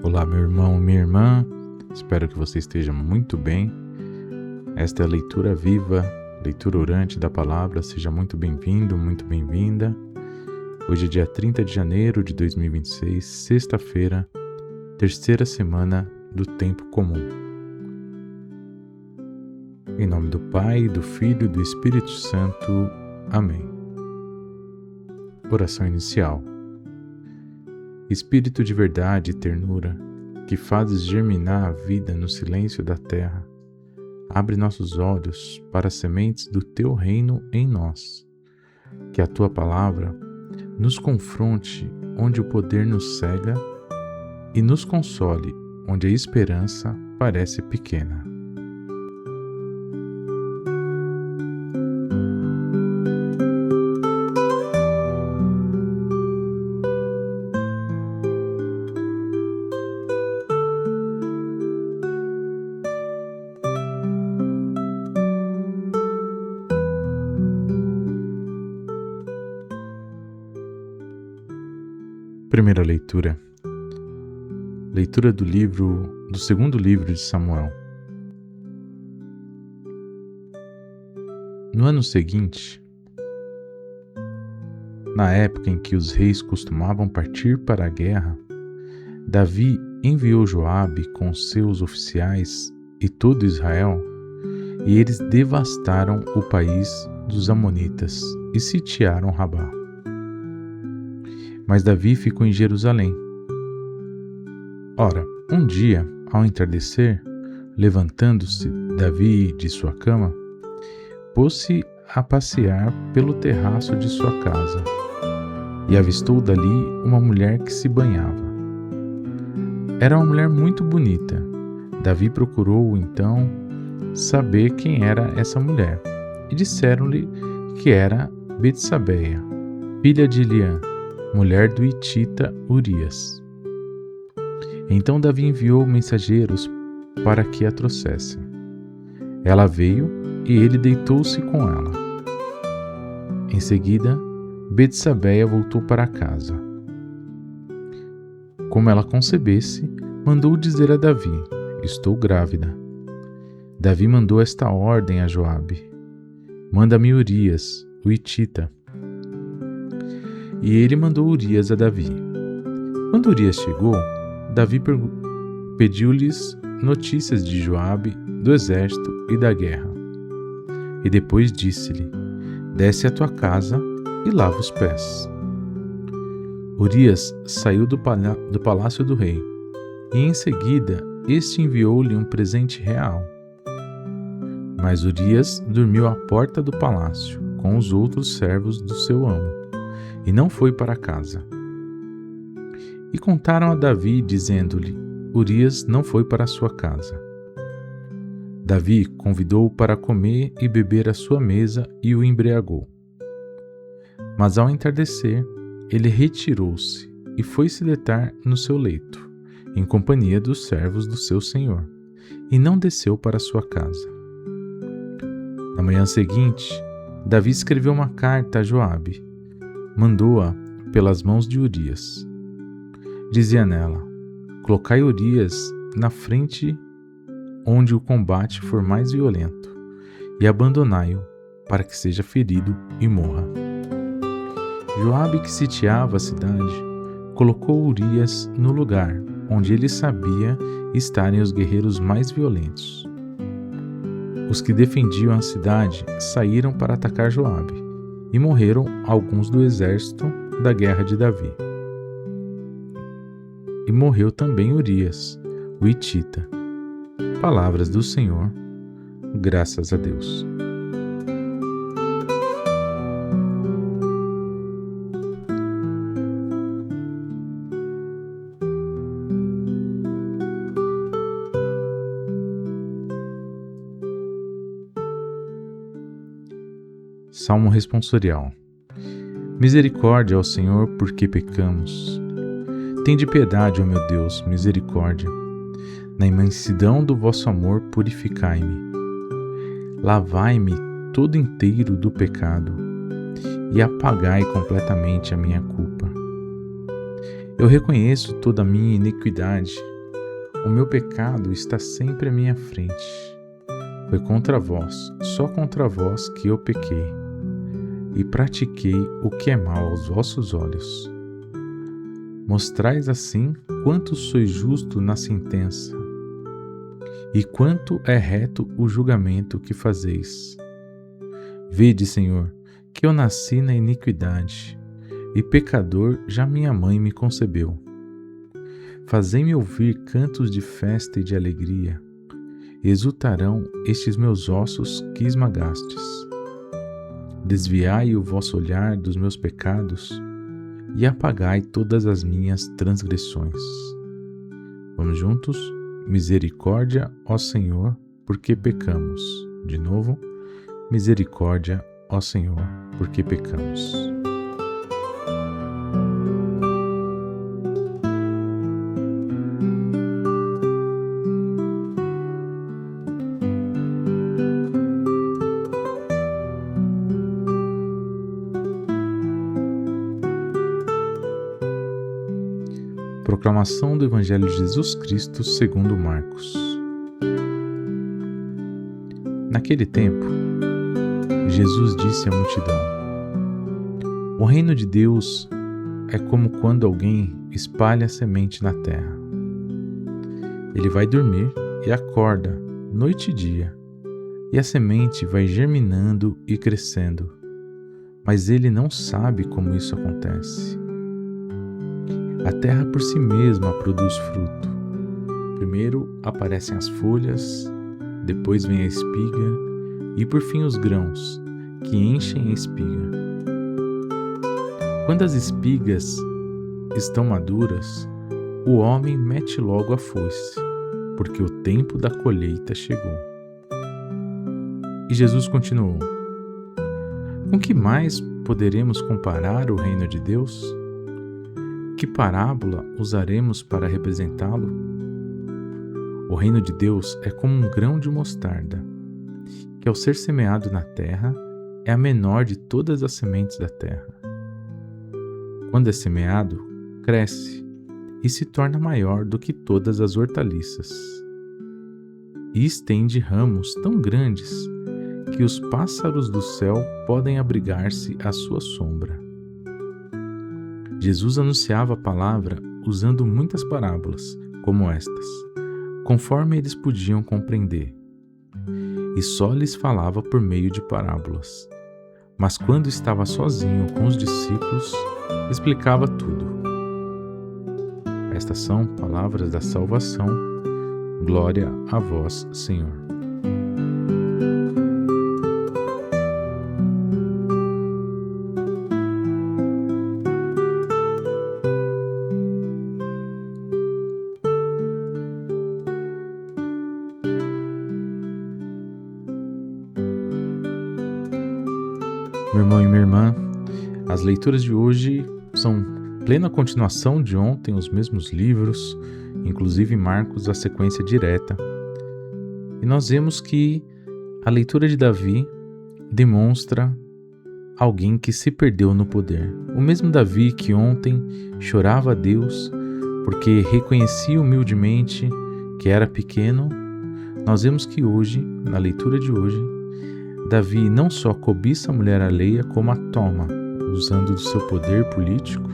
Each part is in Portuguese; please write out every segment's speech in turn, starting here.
Olá, meu irmão, minha irmã, espero que você esteja muito bem. Esta é a leitura viva, leitura orante da palavra. Seja muito bem-vindo, muito bem-vinda. Hoje é dia 30 de janeiro de 2026, sexta-feira, terceira semana do tempo comum. Em nome do Pai, do Filho e do Espírito Santo. Amém. Oração inicial. Espírito de verdade e ternura, que fazes germinar a vida no silêncio da terra, abre nossos olhos para as sementes do teu reino em nós. Que a tua palavra nos confronte onde o poder nos cega e nos console onde a esperança parece pequena. Primeira leitura. Leitura do segundo livro de Samuel. No ano seguinte, na época em que os reis costumavam partir para a guerra, Davi enviou Joabe com seus oficiais e todo Israel, e eles devastaram o país dos amonitas e sitiaram Rabá. Mas Davi ficou em Jerusalém. Ora, um dia, ao entardecer, levantando-se Davi de sua cama, pôs-se a passear pelo terraço de sua casa e avistou dali uma mulher que se banhava. Era uma mulher muito bonita. Davi procurou, então, saber quem era essa mulher, e disseram-lhe que era Betsabeia, filha de Eliã, mulher do hitita Urias. Então Davi enviou mensageiros para que a trouxessem. Ela veio e ele deitou-se com ela. Em seguida, Betsabeia voltou para casa. Como ela concebesse, mandou dizer a Davi: estou grávida. Davi mandou esta ordem a Joabe: manda-me Urias, o hitita. E ele mandou Urias a Davi. Quando Urias chegou, Davi pediu-lhes notícias de Joabe, do exército e da guerra. E depois disse-lhe: desce à tua casa e lava os pés. Urias saiu do palácio do rei, e em seguida este enviou-lhe um presente real. Mas Urias dormiu à porta do palácio, com os outros servos do seu amo, e não foi para casa. E contaram a Davi, dizendo-lhe: Urias não foi para a sua casa. Davi convidou-o para comer e beber à sua mesa e o embriagou. Mas ao entardecer, ele retirou-se e foi se deitar no seu leito, em companhia dos servos do seu senhor, e não desceu para a sua casa. Na manhã seguinte, Davi escreveu uma carta a Joabe. Mandou-a pelas mãos de Urias. Dizia nela: colocai Urias na frente onde o combate for mais violento, e abandonai-o, para que seja ferido e morra. Joabe, que sitiava a cidade, colocou Urias no lugar onde ele sabia estarem os guerreiros mais violentos. Os que defendiam a cidade saíram para atacar Joabe, e morreram alguns do exército da guerra de Davi. E morreu também Urias, o hitita. Palavras do Senhor, graças a Deus. Salmo responsorial. Misericórdia ao Senhor, porque pecamos. Tende piedade, ó meu Deus, misericórdia. Na imensidão do vosso amor, purificai-me. Lavai-me todo inteiro do pecado e apagai completamente a minha culpa. Eu reconheço toda a minha iniquidade O meu pecado está sempre à minha frente. Foi contra vós, só contra vós que eu pequei, e pratiquei o que é mal aos vossos olhos. Mostrais assim quanto sois justo na sentença, e quanto é reto o julgamento que fazeis. Vede, Senhor, que eu nasci na iniquidade, e pecador já minha mãe me concebeu. Fazei-me ouvir cantos de festa e de alegria, exultarão estes meus ossos que esmagastes. Desviai o vosso olhar dos meus pecados e apagai todas as minhas transgressões. Vamos juntos? Misericórdia, ó Senhor, porque pecamos. De novo, misericórdia, ó Senhor, porque pecamos. Proclamação do Evangelho de Jesus Cristo segundo Marcos. Naquele tempo, Jesus disse à multidão: O reino de Deus é como quando alguém espalha a semente na terra. Ele vai dormir e acorda noite e dia, e a semente vai germinando e crescendo, mas ele não sabe como isso acontece. A terra por si mesma produz fruto. Primeiro aparecem as folhas, depois vem a espiga e por fim os grãos, que enchem a espiga. Quando as espigas estão maduras, o homem mete logo a foice, porque o tempo da colheita chegou. E Jesus continuou: Com que mais poderemos comparar o reino de Deus? Que parábola usaremos para representá-lo? O reino de Deus é como um grão de mostarda, que ao ser semeado na terra é a menor de todas as sementes da terra. Quando é semeado, cresce e se torna maior do que todas as hortaliças, e estende ramos tão grandes que os pássaros do céu podem abrigar-se à sua sombra. Jesus anunciava a palavra usando muitas parábolas, como estas, conforme eles podiam compreender, e só lhes falava por meio de parábolas. Mas quando estava sozinho com os discípulos, explicava tudo. Estas são palavras da salvação. Glória a vós, Senhor. Meu irmão e minha irmã, as leituras de hoje são plena continuação de ontem, os mesmos livros, inclusive Marcos, a sequência direta. E nós vemos que a leitura de Davi demonstra alguém que se perdeu no poder. O mesmo Davi que ontem chorava a Deus porque reconhecia humildemente que era pequeno, nós vemos que hoje, na leitura de hoje, Davi não só cobiça a mulher alheia, como a toma, usando do seu poder político,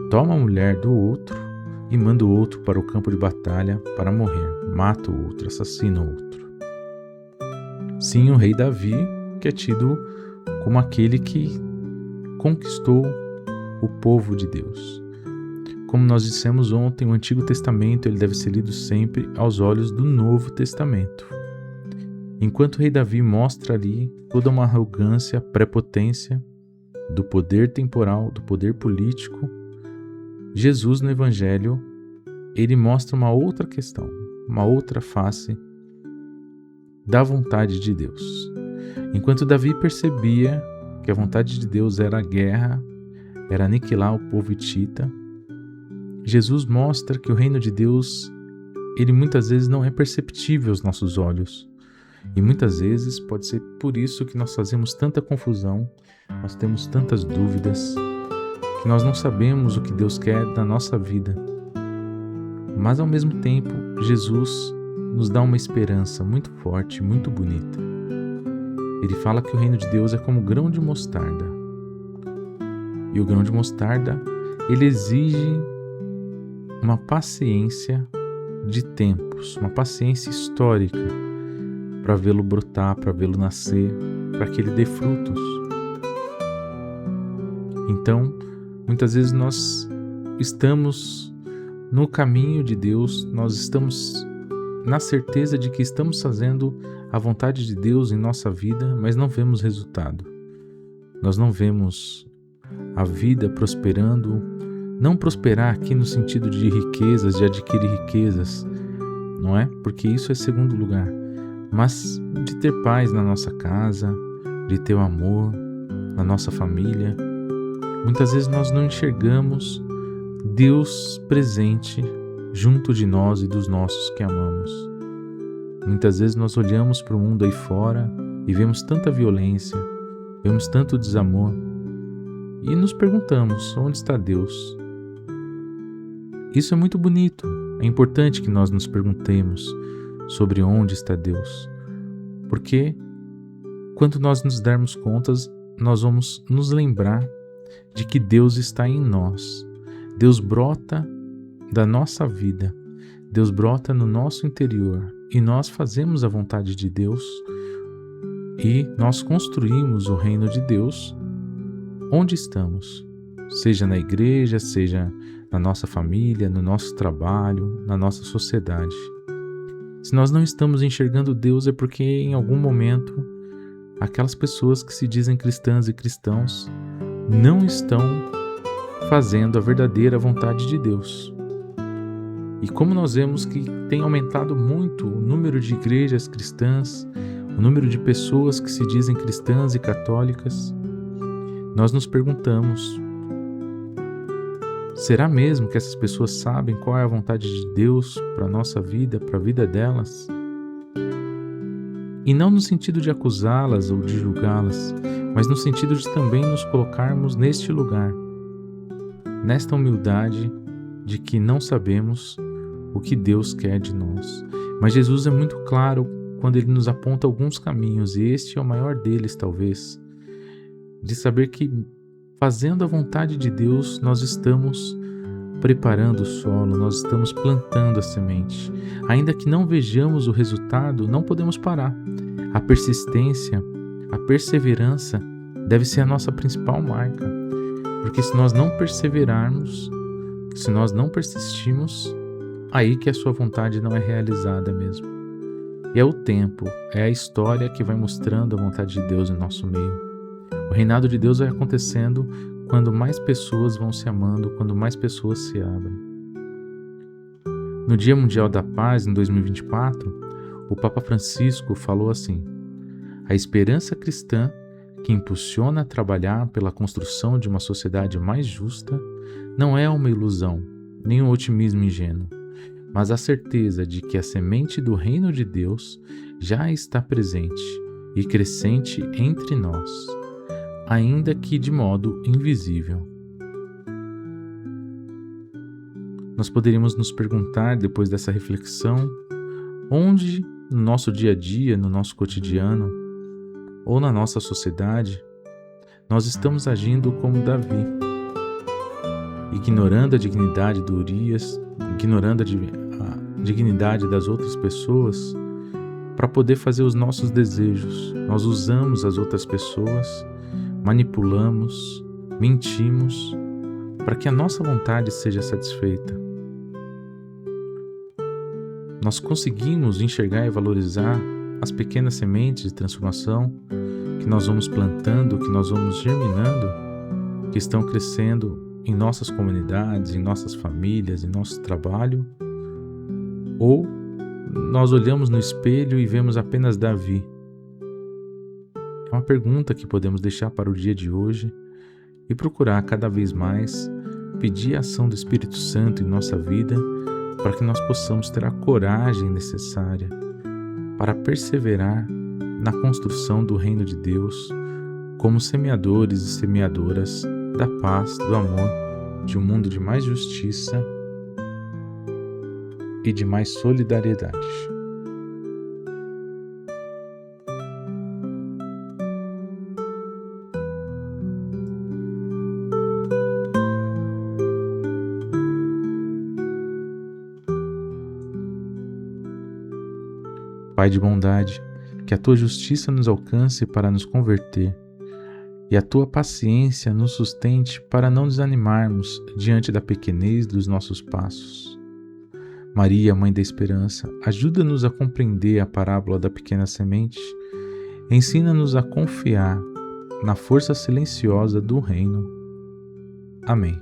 toma a mulher do outro e manda o outro para o campo de batalha para morrer, mata o outro, assassina o outro. Sim, o rei Davi, que é tido como aquele que conquistou o povo de Deus. Como nós dissemos ontem, o Antigo Testamento ele deve ser lido sempre aos olhos do Novo Testamento. Enquanto o rei Davi mostra ali toda uma arrogância, prepotência do poder temporal, do poder político, Jesus no Evangelho, ele mostra uma outra questão, uma outra face da vontade de Deus. Enquanto Davi percebia que a vontade de Deus era a guerra, era aniquilar o povo hitita, Jesus mostra que o reino de Deus, ele muitas vezes não é perceptível aos nossos olhos. E muitas vezes pode ser por isso que nós fazemos tanta confusão, nós temos tantas dúvidas, que nós não sabemos o que Deus quer da nossa vida. Mas ao mesmo tempo, Jesus nos dá uma esperança muito forte, muito bonita. Ele fala que o reino de Deus é como grão de mostarda. E o grão de mostarda, ele exige uma paciência de tempos, uma paciência histórica para vê-lo brotar, para vê-lo nascer, para que ele dê frutos. Então, muitas vezes nós estamos no caminho de Deus, nós estamos na certeza de que estamos fazendo a vontade de Deus em nossa vida, mas não vemos resultado. Nós não vemos a vida prosperando, não prosperar aqui no sentido de riquezas, de adquirir riquezas, não é? Porque isso é segundo lugar, mas de ter paz na nossa casa, de ter o amor na nossa família. Muitas vezes nós não enxergamos Deus presente junto de nós e dos nossos que amamos. Muitas vezes nós olhamos para o mundo aí fora e vemos tanta violência, vemos tanto desamor e nos perguntamos: onde está Deus? Isso é muito bonito, é importante que nós nos perguntemos sobre onde está Deus, porque quando nós nos dermos contas, nós vamos nos lembrar de que Deus está em nós. Deus brota da nossa vida, Deus brota no nosso interior e nós fazemos a vontade de Deus e nós construímos o reino de Deus onde estamos, seja na igreja, seja na nossa família, no nosso trabalho, na nossa sociedade. Se nós não estamos enxergando Deus é porque em algum momento aquelas pessoas que se dizem cristãs e cristãos não estão fazendo a verdadeira vontade de Deus. E como nós vemos que tem aumentado muito o número de igrejas cristãs, o número de pessoas que se dizem cristãs e católicas, nós nos perguntamos: será mesmo que essas pessoas sabem qual é a vontade de Deus para a nossa vida, para a vida delas? E não no sentido de acusá-las ou de julgá-las, mas no sentido de também nos colocarmos neste lugar, nesta humildade de que não sabemos o que Deus quer de nós. Mas Jesus é muito claro quando ele nos aponta alguns caminhos, e este é o maior deles talvez, de saber que fazendo a vontade de Deus nós estamos preparando o solo, nós estamos plantando a semente. Ainda que não vejamos o resultado, não podemos parar. A persistência, a perseverança deve ser a nossa principal marca, porque se nós não perseverarmos, se nós não persistirmos, aí que a sua vontade não é realizada mesmo. E é o tempo, é a história que vai mostrando a vontade de Deus em nosso meio. O reinado de Deus vai acontecendo quando mais pessoas vão se amando, quando mais pessoas se abrem. No Dia Mundial da Paz, em 2024, o Papa Francisco falou assim: a esperança cristã que impulsiona a trabalhar pela construção de uma sociedade mais justa não é uma ilusão, nem um otimismo ingênuo, mas a certeza de que a semente do reino de Deus já está presente e crescente entre nós, ainda que de modo invisível. Nós poderíamos nos perguntar, depois dessa reflexão, onde no nosso dia a dia, no nosso cotidiano, ou na nossa sociedade, nós estamos agindo como Davi, ignorando a dignidade do Urias, ignorando a dignidade das outras pessoas para poder fazer os nossos desejos. Nós usamos as outras pessoas, manipulamos, mentimos para que a nossa vontade seja satisfeita. Nós conseguimos enxergar e valorizar as pequenas sementes de transformação que nós vamos plantando, que nós vamos germinando, que estão crescendo em nossas comunidades, em nossas famílias, em nosso trabalho? Ou nós olhamos no espelho e vemos apenas Davi? É uma pergunta que podemos deixar para o dia de hoje e procurar cada vez mais pedir a ação do Espírito Santo em nossa vida para que nós possamos ter a coragem necessária para perseverar na construção do reino de Deus como semeadores e semeadoras da paz, do amor, de um mundo de mais justiça e de mais solidariedade. Pai de bondade, que a tua justiça nos alcance para nos converter e a tua paciência nos sustente para não desanimarmos diante da pequenez dos nossos passos. Maria, Mãe da Esperança, ajuda-nos a compreender a parábola da pequena semente. Ensina-nos a confiar na força silenciosa do reino. Amém.